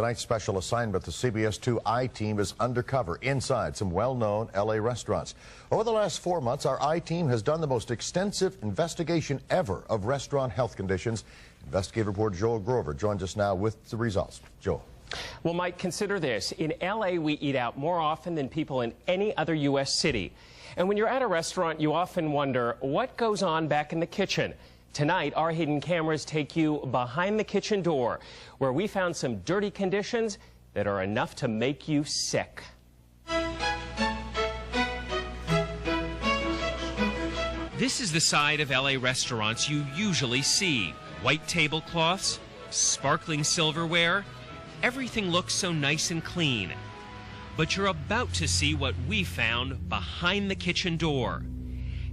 Tonight's special assignment, the CBS 2 I-Team is undercover inside some well-known LA restaurants. Over the last 4 months, our I-Team has done the most extensive investigation ever of restaurant health conditions. Investigative reporter Joel Grover joins us now with the results. Joel. Well, Mike, consider this. In LA, we eat out more often than people in any other U.S. city. And when you're at a restaurant, you often wonder what goes on back in the kitchen. Tonight, our hidden cameras take you behind the kitchen door, where we found some dirty conditions that are enough to make you sick. This is the side of LA restaurants you usually see. White tablecloths, sparkling silverware. Everything looks so nice and clean. But you're about to see what we found behind the kitchen door.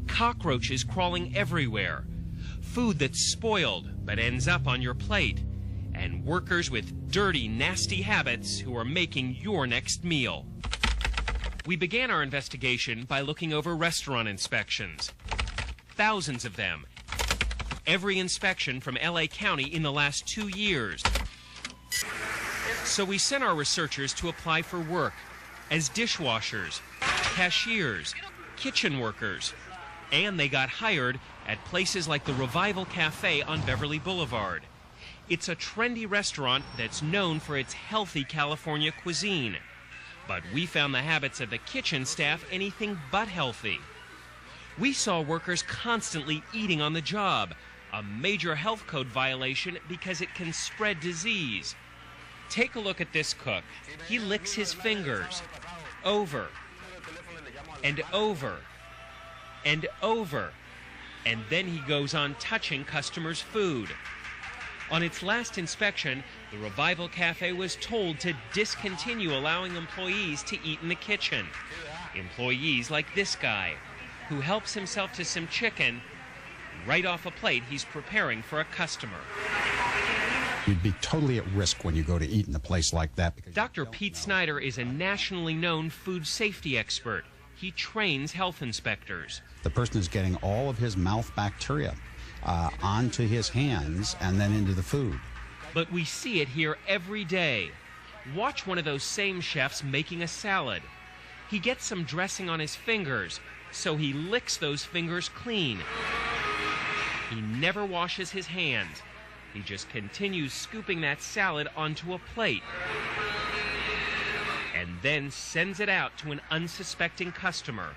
Cockroaches crawling everywhere. Food that's spoiled but ends up on your plate, and workers with dirty, nasty habits who are making your next meal. We began our investigation by looking over restaurant inspections. Thousands of them. Every inspection from LA County in the last 2 years. So we sent our researchers to apply for work as dishwashers, cashiers, kitchen workers, and they got hired at places like the Revival Cafe on Beverly Boulevard. It's a trendy restaurant that's known for its healthy California cuisine. But we found the habits of the kitchen staff anything but healthy. We saw workers constantly eating on the job, a major health code violation because it can spread disease. Take a look at this cook. He licks his fingers over and over and over. And then he goes on touching customers' food. On its last inspection, the Revival Cafe was told to discontinue allowing employees to eat in the kitchen. Employees like this guy, who helps himself to some chicken right off a plate he's preparing for a customer. You'd be totally at risk when you go to eat in a place like that. Dr. Pete Snyder is a nationally known food safety expert. He trains health inspectors. The person is getting all of his mouth bacteria onto his hands and then into the food. But we see it here every day. Watch one of those same chefs making a salad. He gets some dressing on his fingers, so he licks those fingers clean. He never washes his hands. He just continues scooping that salad onto a plate, and then sends it out to an unsuspecting customer.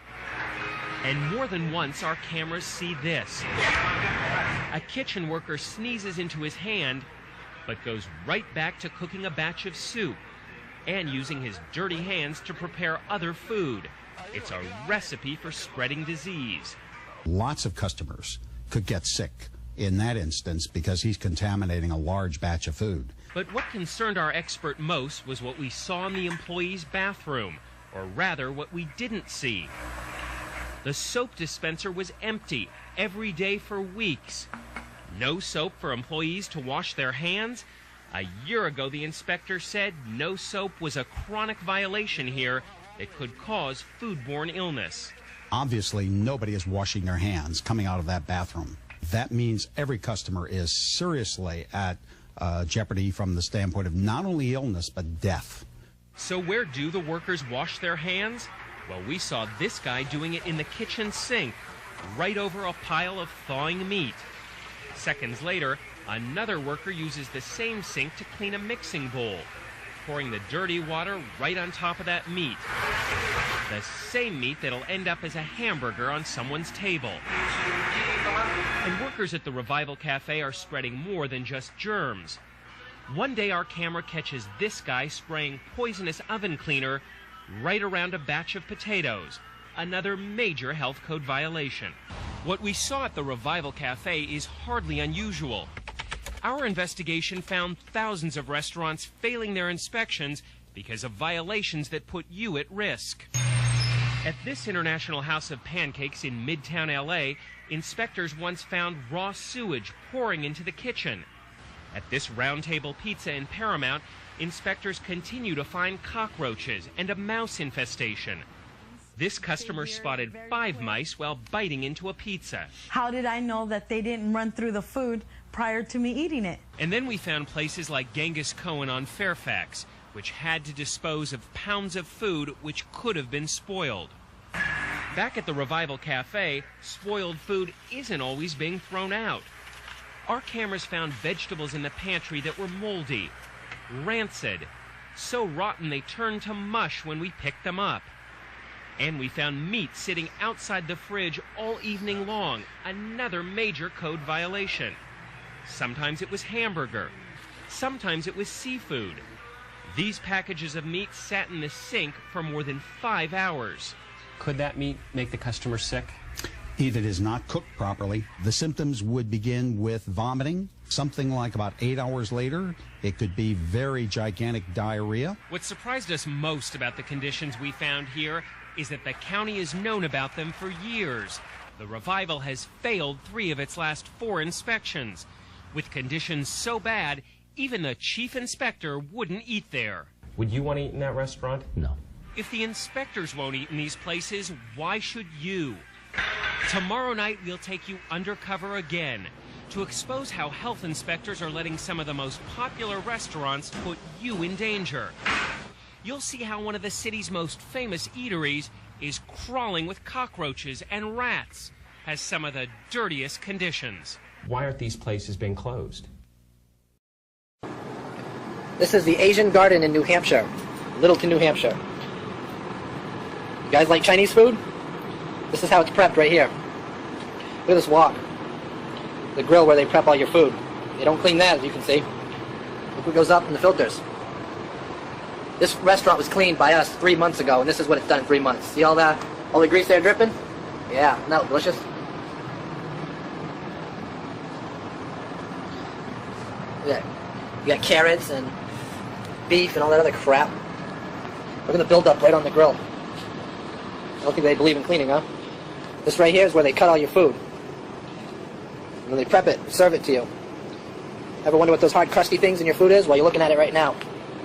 And more than once, our cameras see this. A kitchen worker sneezes into his hand, but goes right back to cooking a batch of soup and using his dirty hands to prepare other food. It's a recipe for spreading disease. Lots of customers could get sick in that instance because he's contaminating a large batch of food. But what concerned our expert most was what we saw in the employee's bathroom, or rather what we didn't see. The soap dispenser was empty every day for weeks. No soap for employees to wash their hands. A year ago, the inspector said no soap was a chronic violation here that could cause foodborne illness. Obviously, nobody is washing their hands coming out of that bathroom. That means every customer is seriously at jeopardy from the standpoint of not only illness, but death. So where do the workers wash their hands? Well, we saw this guy doing it in the kitchen sink, right over a pile of thawing meat. Seconds later, another worker uses the same sink to clean a mixing bowl, pouring the dirty water right on top of that meat. The same meat that'll end up as a hamburger on someone's table. And workers at the Revival Cafe are spreading more than just germs. One day our camera catches this guy spraying poisonous oven cleaner right around a batch of potatoes, another major health code violation. What we saw at the Revival Cafe is hardly unusual. Our investigation found thousands of restaurants failing their inspections because of violations that put you at risk. At this International House of Pancakes in Midtown LA, inspectors once found raw sewage pouring into the kitchen. At this Round Table Pizza in Paramount, inspectors continue to find cockroaches and a mouse infestation. This customer spotted 5 mice while biting into a pizza. How did I know that they didn't run through the food prior to me eating it. And then we found places like Genghis Cohen on Fairfax, which had to dispose of pounds of food which could have been spoiled. Back at the Revival Cafe, spoiled food isn't always being thrown out. Our cameras found vegetables in the pantry that were moldy, rancid, so rotten they turned to mush when we picked them up. And we found meat sitting outside the fridge all evening long, another major code violation. Sometimes it was hamburger, sometimes it was seafood. These packages of meat sat in the sink for more than 5 hours. Could that meat make the customer sick? If it is not cooked properly, the symptoms would begin with vomiting. Something like about 8 hours later, it could be very gigantic diarrhea. What surprised us most about the conditions we found here is that the county has known about them for years. The Revival has failed 3 of its last 4 inspections. With conditions so bad, even the chief inspector wouldn't eat there. Would you want to eat in that restaurant? No. If the inspectors won't eat in these places, why should you? Tomorrow night, we'll take you undercover again to expose how health inspectors are letting some of the most popular restaurants put you in danger. You'll see how one of the city's most famous eateries is crawling with cockroaches and rats, has some of the dirtiest conditions. Why aren't these places being closed? This is the Asian Garden in New Hampshire, Littleton, New Hampshire. You guys like Chinese food? This is how it's prepped right here. Look at this wok. The grill where they prep all your food. They don't clean that, as you can see. Look what goes up in the filters. This restaurant was cleaned by us 3 months ago, and this is what it's done in 3 months. See all that? All the grease there dripping? Yeah, isn't that delicious? Yeah. You got carrots and beef and all that other crap. Look at the build-up right on the grill. I don't think they believe in cleaning, huh? This right here is where they cut all your food. And then they prep it, serve it to you. Ever wonder what those hard, crusty things in your food is? Well, you're looking at it right now.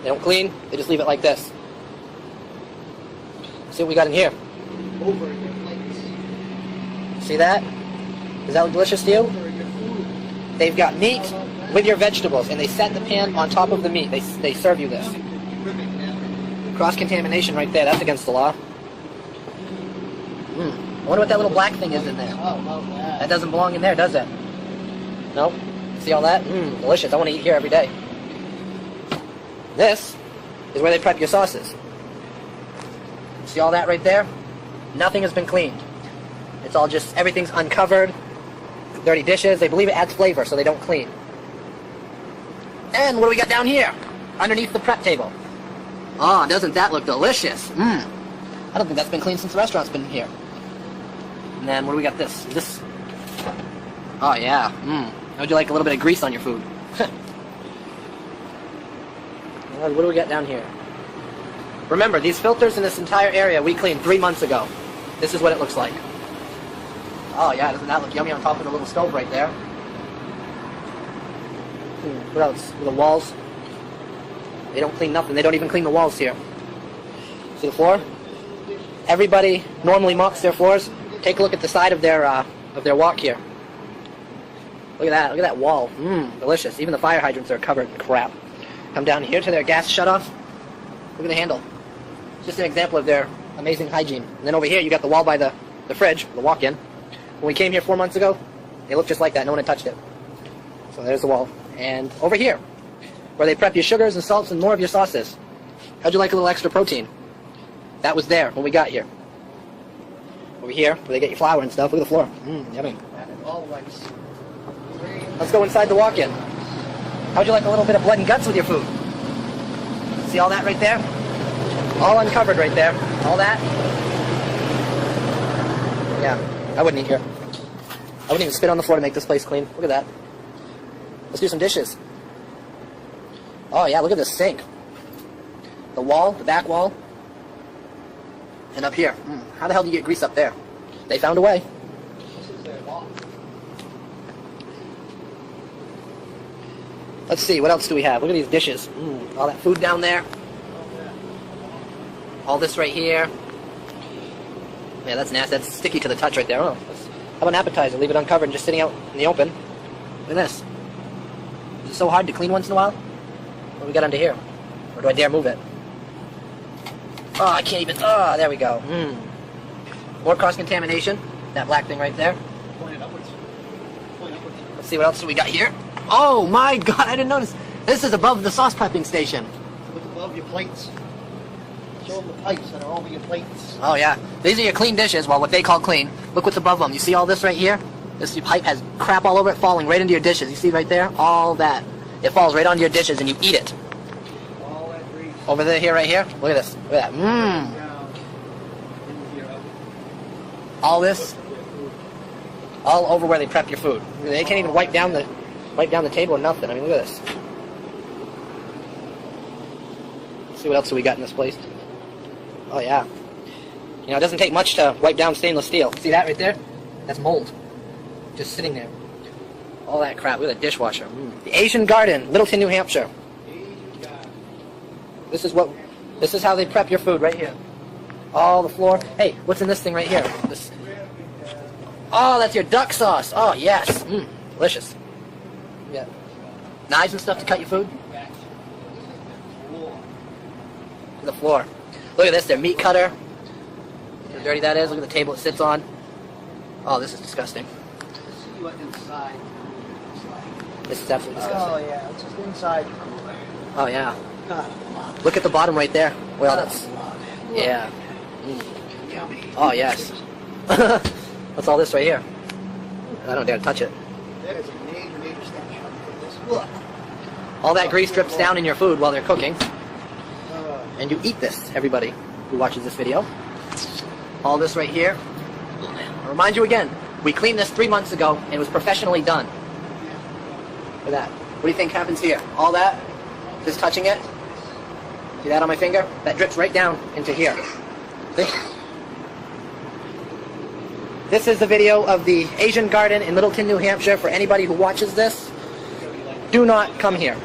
They don't clean, they just leave it like this. See what we got in here? Over your plates. See that? Does that look delicious to you? They've got meat with your vegetables, and they set the pan on top of the meat. They serve you this. Cross-contamination right there. That's against the law. I wonder what that little black thing is in there. That doesn't belong in there, does it? Nope. See all that? Delicious. I want to eat here every day. This is where they prep your sauces. See all that right there? Nothing has been cleaned. It's all just, everything's uncovered. Dirty dishes. They believe it adds flavor, so they don't clean. And what do we got down here? Underneath the prep table. Oh, doesn't that look delicious? I don't think that's been cleaned since the restaurant's been here. And then what do we got this? This. Oh yeah. How'd you like a little bit of grease on your food? What do we got down here? Remember, these filters in this entire area we cleaned 3 months ago. This is what it looks like. Oh yeah, doesn't that look yummy on top of the little stove right there? What else? The walls. They don't clean nothing. They don't even clean the walls here. See the floor? Everybody normally mops their floors. Take a look at the side of their wok here. Look at that. Look at that wall. Delicious. Even the fire hydrants are covered in crap. Come down here to their gas shutoff. Look at the handle. It's just an example of their amazing hygiene. And then over here you got the wall by the fridge, the walk-in. When we came here 4 months ago, they looked just like that. No one had touched it. So there's the wall. And over here, where they prep your sugars and salts and more of your sauces. How'd you like a little extra protein? That was there when we got here. Over here, where they get your flour and stuff. Look at the floor. Yummy. Let's go inside the walk-in. How'd you like a little bit of blood and guts with your food? See all that right there? All uncovered right there. All that. Yeah, I wouldn't eat here. I wouldn't even spit on the floor to make this place clean. Look at that. Let's do some dishes. Oh yeah, look at this sink. The wall, the back wall. And up here. How the hell do you get grease up there? They found a way. Let's see, what else do we have? Look at these dishes. All that food down there. All this right here. Yeah, that's nasty. That's sticky to the touch right there. Oh, how about an appetizer? Leave it uncovered and just sitting out in the open. Look at this. so hard to clean once in a while. What do we got under here? Or do I dare move it? Oh, I can't even. Oh, there we go. More cross-contamination. That black thing right there. Let's see what else we got here. Oh my God, I didn't notice. This is above the sauce prepping station. Look above your plates. Show them the pipes that are over your plates. Oh yeah, these are your clean dishes. Well, what they call clean. Look what's above them. You see all this right here? This pipe has crap all over it, falling right into your dishes. You see right there? All that. It falls right onto your dishes, and you eat it. All that grease. Over there, here, right here. Look at this. Look at that. Down into your oven. All this, all over where they prep your food. They can't even wipe down the table or nothing. I mean, look at this. Let's see what else we got in this place. Oh yeah. You know, it doesn't take much to wipe down stainless steel. See that right there? That's mold. Just sitting there. All that crap. Look at the dishwasher. The Asian Garden, Littleton, New Hampshire. This is how they prep your food right here. All the floor. Hey, what's in this thing right here? This. Oh, that's your duck sauce. Oh, yes. Delicious. Yeah. Knives and stuff to cut your food? The floor. Look at this, their meat cutter. Look how dirty that is. Look at the table it sits on. Oh, this is disgusting. See what inside. This is absolutely disgusting. Oh yeah, it's just inside. Oh, yeah. God, Look at the bottom right there. Well, that's that's... a lot. Yeah. Yummy. Oh, yes. What's all this right here? I don't dare touch it. That is a major stench on this. Look. All that grease drips down in your food while they're cooking. And you eat this, everybody who watches this video. All this right here. I'll remind you again, we cleaned this 3 months ago and it was professionally done. Look at that. What do you think happens here? All that, just touching it. See that on my finger? That drips right down into here. See? This is the video of the Asian Garden in Littleton, New Hampshire. For anybody who watches this, do not come here.